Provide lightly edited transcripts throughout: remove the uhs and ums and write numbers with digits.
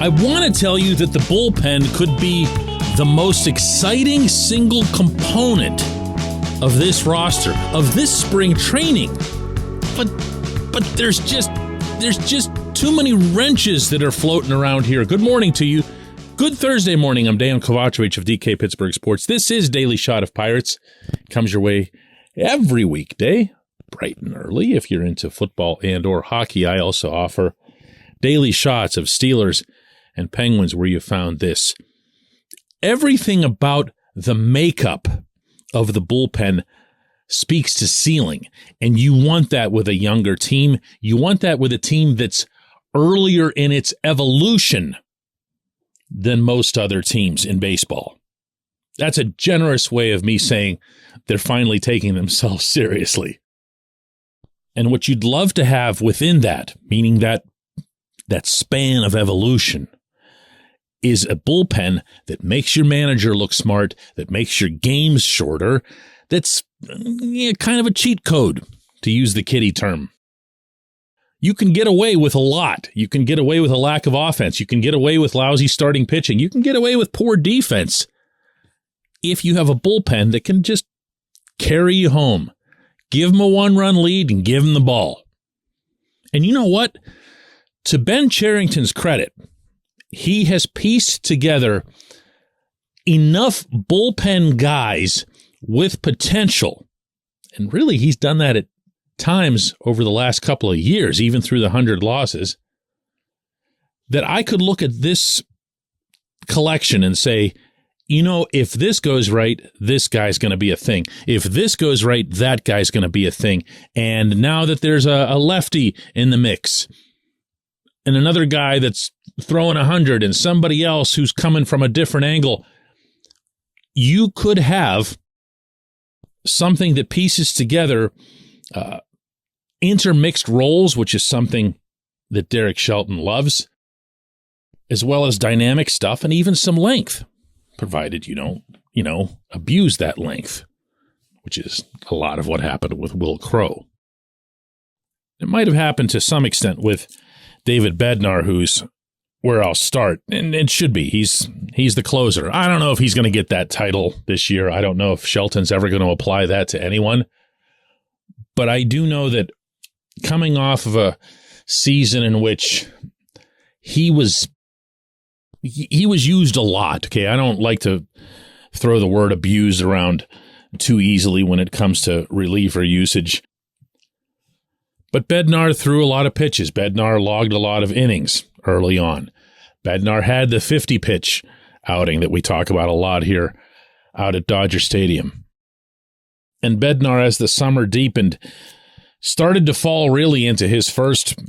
I want to tell you that the bullpen could be the most exciting single component of this roster, of this spring training. But there's just too many wrenches that are floating around here. Good morning to you. Good Thursday morning. I'm Dejan Kovacevic of DK Pittsburgh Sports. This is Daily Shot of Pirates. Comes your way every weekday, bright and early. If you're into football and or hockey, I also offer daily shots of Steelers and Penguins where you found this. Everything about the makeup of the bullpen speaks to ceiling, and you want that with a younger team. You want that with a team that's earlier in its evolution than most other teams in baseball. That's a generous way of me saying they're finally taking themselves seriously. And what you'd love to have within that, meaning that span of evolution, is a bullpen that makes your manager look smart, that makes your games shorter, that's kind of a cheat code, to use the kiddie term. You can get away with a lot. You can get away with a lack of offense. You can get away with lousy starting pitching. You can get away with poor defense if you have a bullpen that can just carry you home. Give them a one-run lead and give them the ball. And you know what? To Ben Cherington's credit, he has pieced together enough bullpen guys with potential. And really, he's done that at times over the last couple of years, even through the 100 losses, that I could look at this collection and say, you know, if this goes right, this guy's going to be a thing. If this goes right, that guy's going to be a thing. And now that there's a lefty in the mix and another guy that's throwing 100 and somebody else who's coming from a different angle, you could have something that pieces together intermixed roles, which is something that Derek Shelton loves, as well as dynamic stuff and even some length, provided you don't, abuse that length, which is a lot of what happened with Will Crowe. It might have happened to some extent with David Bednar, who's where I'll start, and it should be. He's the closer. I don't know if he's going to get that title this year. I don't know if Shelton's ever going to apply that to anyone. But I do know that coming off of a season in which he was used a lot, okay? I don't like to throw the word abused around too easily when it comes to reliever usage. But Bednar threw a lot of pitches. Bednar logged a lot of innings early on. Bednar had the 50-pitch outing that we talk about a lot here out at Dodger Stadium. And Bednar, as the summer deepened, started to fall really into his first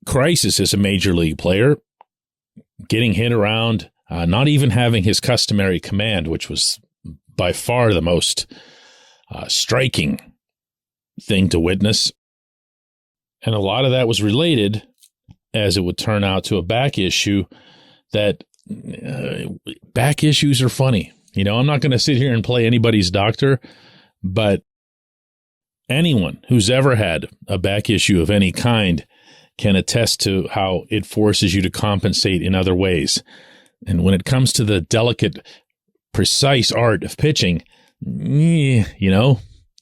crisis as a major league player, getting hit around, not even having his customary command, which was by far the most striking thing to witness. And a lot of that was related, as it would turn out, to a back issue that back issues are funny. I'm not going to sit here and play anybody's doctor, but anyone who's ever had a back issue of any kind can attest to how it forces you to compensate in other ways. And when it comes to the delicate, precise art of pitching,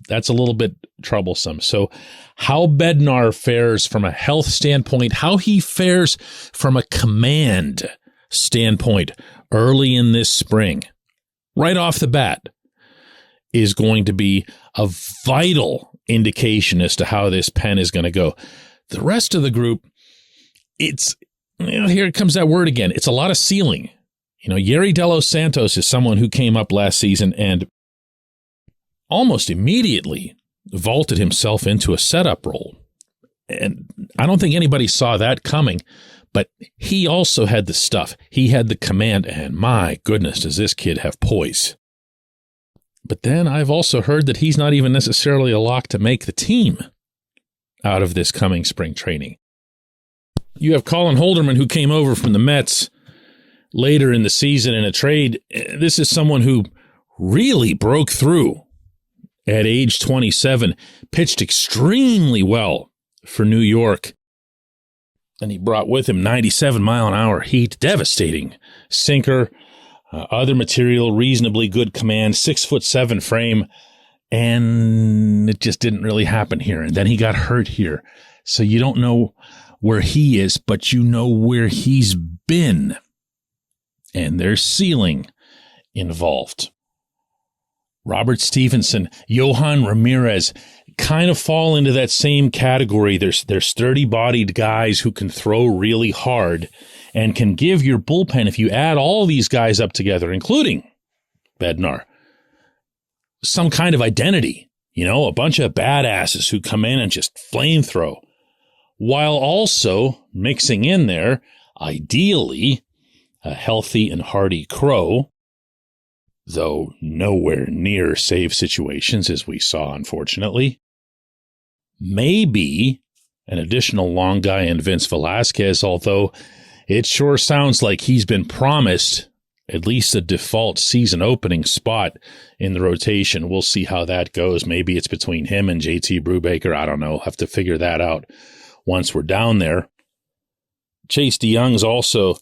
that's a little bit troublesome. So how Bednar fares from a health standpoint, how he fares from a command standpoint early in this spring, right off the bat, is going to be a vital indication as to how this pen is going to go. The rest of the group, it's, here comes that word again. It's a lot of ceiling. Yerry De Los Santos is someone who came up last season and almost immediately vaulted himself into a setup role. And I don't think anybody saw that coming, but he also had the stuff. He had the command, and my goodness, does this kid have poise. But then I've also heard that he's not even necessarily a lock to make the team out of this coming spring training. You have Colin Holderman, who came over from the Mets later in the season in a trade. This is someone who really broke through at age 27, pitched extremely well for New York, And he brought with him 97-mile-an-hour heat, devastating sinker, other material, reasonably good command, 6'7" frame, and it just didn't really happen here. And then he got hurt here. So you don't know where he is, but you know where he's been. And there's ceiling involved. Robert Stevenson, Johan Ramirez kind of fall into that same category. There's sturdy-bodied guys who can throw really hard and can give your bullpen, if you add all these guys up together, including Bednar, some kind of identity. You know, a bunch of badasses who come in and just flame throw, while also mixing in there, ideally, a healthy and hardy Crow, though nowhere near save situations, as we saw, unfortunately. Maybe an additional long guy in Vince Velasquez, although it sure sounds like he's been promised at least a default season opening spot in the rotation. We'll see how that goes. Maybe it's between him and JT Brubaker. I don't know. Have to figure that out once we're down there. Chase DeYoung's also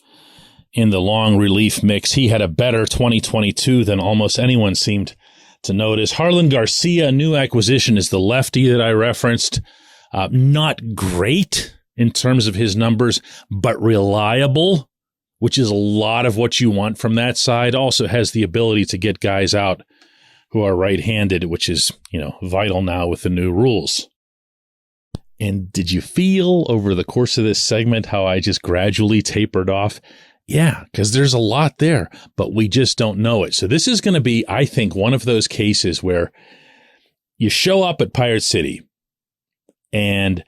in the long relief mix. He had a better 2022 than almost anyone seemed to notice. Harlan Garcia, a new acquisition, is the lefty that I referenced. Not great in terms of his numbers, but reliable, which is a lot of what you want from that side. Also has the ability to get guys out who are right-handed, which is, vital now with the new rules. And did you feel over the course of this segment how I just gradually tapered off? Yeah, because there's a lot there, but we just don't know it. So this is going to be, I think, one of those cases where you show up at Pirate City and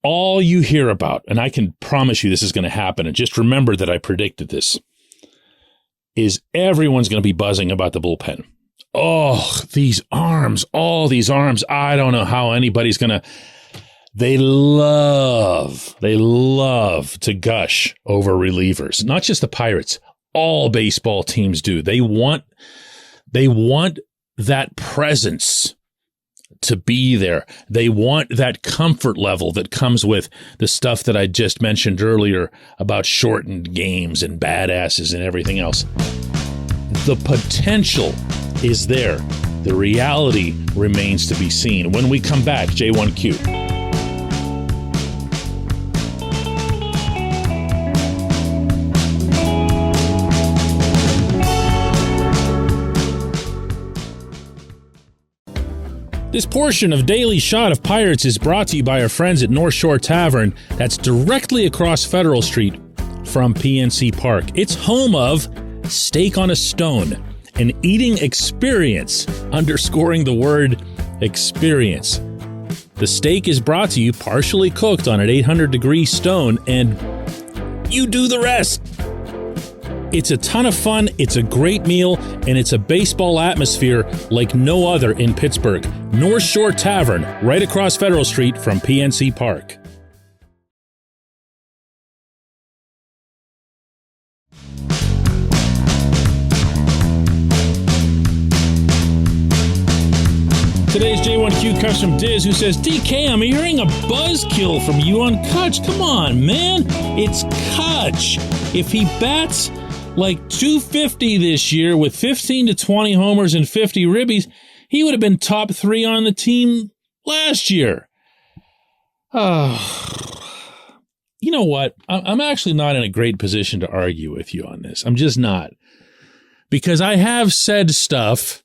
all you hear about, and I can promise you this is going to happen, and just remember that I predicted this, is everyone's going to be buzzing about the bullpen. Oh, these arms, all these arms. I don't know how anybody's going to... They love to gush over relievers. Not just the Pirates. All baseball teams do. They want that presence to be there. They want that comfort level that comes with the stuff that I just mentioned earlier about shortened games and badasses and everything else. The potential is there. The reality remains to be seen. When we come back, J1Q. This portion of Daily Shot of Pirates is brought to you by our friends at North Shore Tavern, that's directly across Federal Street from PNC Park. It's home of Steak on a Stone, an eating experience, underscoring the word experience. The steak is brought to you partially cooked on an 800-degree stone, and you do the rest. It's a ton of fun, it's a great meal, and it's a baseball atmosphere like no other in Pittsburgh. North Shore Tavern, right across Federal Street from PNC Park. Today's J1Q comes from Diz, who says, DK, I'm hearing a buzzkill from you on Kutch. Come on, man. It's Kutch. If he bats like 250 this year with 15 to 20 homers and 50 ribbies, he would have been top 3 on the team last year. You know what? I'm actually not in a great position to argue with you on this. I'm just not. Because I have said stuff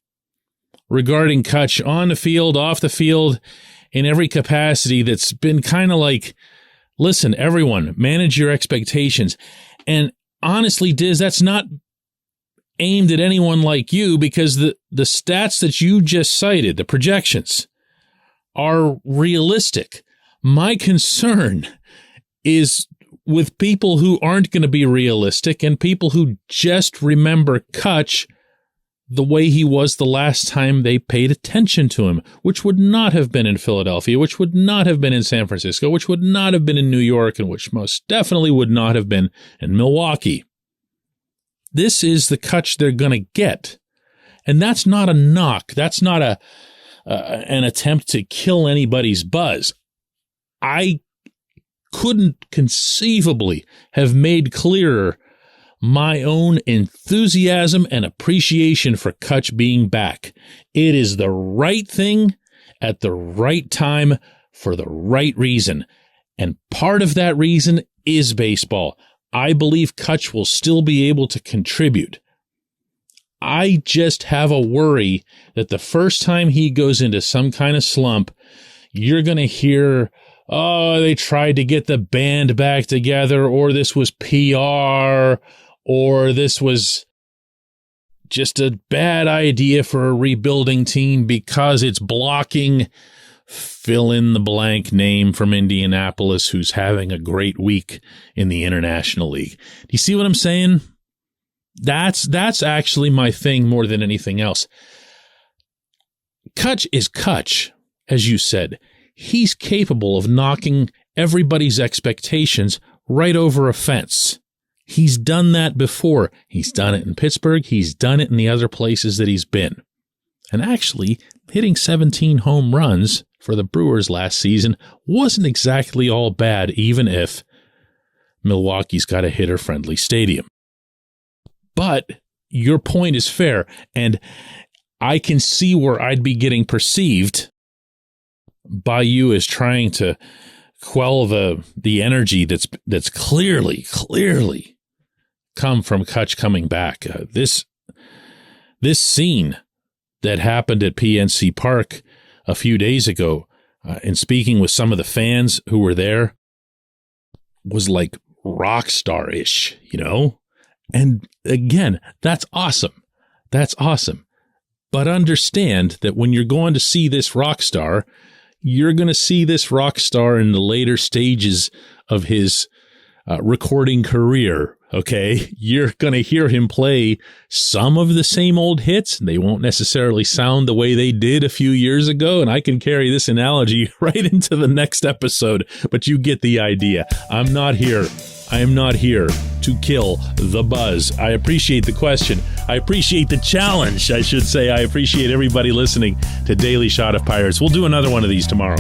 regarding Kutch on the field, off the field, in every capacity that's been kind of like, listen, everyone, manage your expectations. And honestly, Diz, that's not aimed at anyone like you, because the stats that you just cited, the projections, are realistic. My concern is with people who aren't going to be realistic and people who just remember Kutch the way he was the last time they paid attention to him, which would not have been in Philadelphia, which would not have been in San Francisco, which would not have been in New York, and which most definitely would not have been in Milwaukee. This is the Kutch they're going to get. And that's not a knock. That's not an attempt to kill anybody's buzz. I couldn't conceivably have made clearer my own enthusiasm and appreciation for Kutch being back. It is the right thing at the right time for the right reason. And part of that reason is baseball. I believe Kutch will still be able to contribute. I just have a worry that the first time he goes into some kind of slump, you're going to hear, oh, they tried to get the band back together, or this was PR, or this was just a bad idea for a rebuilding team because it's blocking fill in the blank name from Indianapolis who's having a great week in the International League. Do you see what I'm saying? That's actually my thing more than anything else. Kutch is Kutch, as you said. He's capable of knocking everybody's expectations right over a fence. He's done that before. He's done it in Pittsburgh. He's done it in the other places that he's been. And actually, hitting 17 home runs for the Brewers last season wasn't exactly all bad, even if Milwaukee's got a hitter-friendly stadium. But your point is fair, and I can see where I'd be getting perceived by you as trying to quell the energy that's clearly come from Kutch coming back. This scene that happened at PNC Park a few days ago, in speaking with some of the fans who were there, was like rock star-ish, you know? And again, that's awesome. That's awesome. But understand that when you're going to see this rock star, you're going to see this rock star in the later stages of his recording career, okay? You're going to hear him play some of the same old hits. They won't necessarily sound the way they did a few years ago, and I can carry this analogy right into the next episode, but you get the idea. I am not here to kill the buzz. I appreciate the question. I appreciate the challenge, I should say. I appreciate everybody listening to Daily Shot of Pirates. We'll do another one of these tomorrow.